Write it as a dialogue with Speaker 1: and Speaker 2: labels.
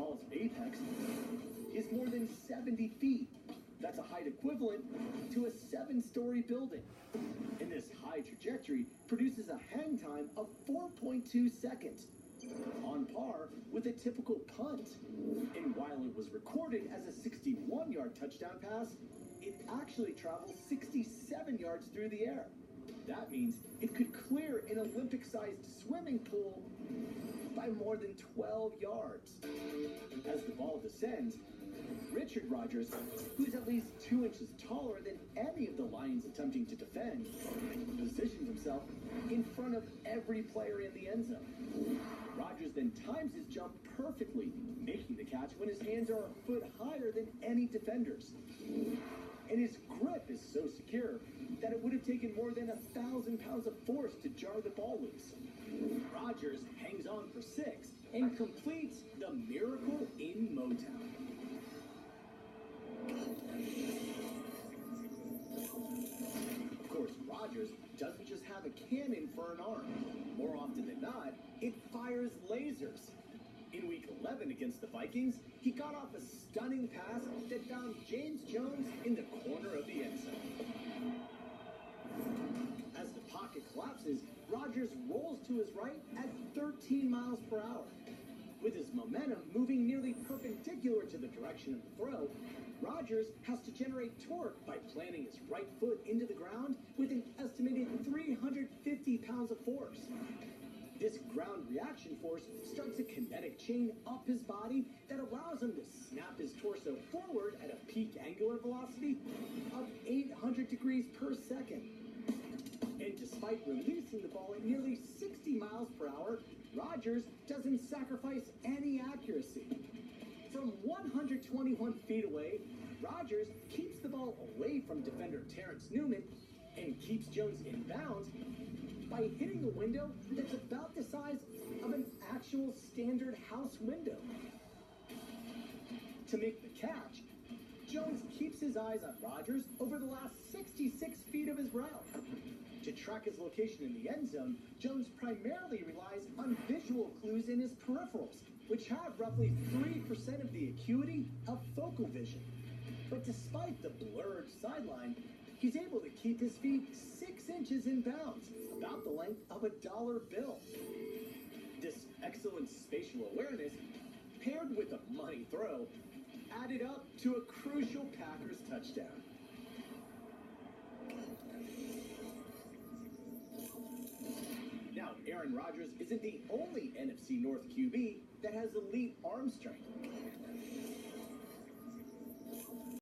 Speaker 1: ball's apex is more than 70 feet. That's a height equivalent to a 7-story building. And this high trajectory produces a hang time of 4.2 seconds, on par with a typical punt. And while it was recorded as a 61-yard touchdown pass, it actually traveled 67 yards through the air. That means it could clear an Olympic-sized swimming pool by more than 12 yards. As the ball descends, Richard Rodgers, who's at least 2 inches taller than any of the Lions attempting to defend, positions himself in front of every player in the end zone. Rodgers then times his jump perfectly, making the catch when his hands are a foot higher than any defender's. And his grip is so secure that it would have taken more than 1,000 pounds of force to jar the ball loose. Rodgers hangs on for 6 and completes the miracle in Motown. Of course, Rodgers doesn't just have a cannon for an arm. More often than not, it fires lasers. In Week 11 against the Vikings, he got off a stunning pass that found James Jones in the corner of the end zone. As the pocket collapses, Rodgers rolls to his right at 13 miles per hour. With his momentum moving nearly perpendicular to the direction of the throw, Rodgers has to generate torque by planting his right foot into the ground with an estimated 350 pounds of force. This ground reaction force starts a kinetic chain up his body that allows him to snap his torso forward at a peak angular velocity of 800 degrees per second. And despite releasing the ball at nearly 60 miles per hour, Rodgers doesn't sacrifice any accuracy. From 121 feet away, Rodgers keeps the ball away from defender Terrence Newman and keeps Jones in bounds by hitting a window that's about the size of an actual standard house window. To make the catch, Jones keeps his eyes on Rodgers over the last 66 feet of his route. To track his location in the end zone, Jones primarily relies on visual clues in his peripherals, which have roughly 3% of the acuity of focal vision. But despite the blurred sideline, he's able to keep his feet 6 inches in bounds, about the length of a dollar bill. This excellent spatial awareness, paired with a money throw, added up to a crucial Packers touchdown. Now, Aaron Rodgers isn't the only NFC North QB that has elite arm strength.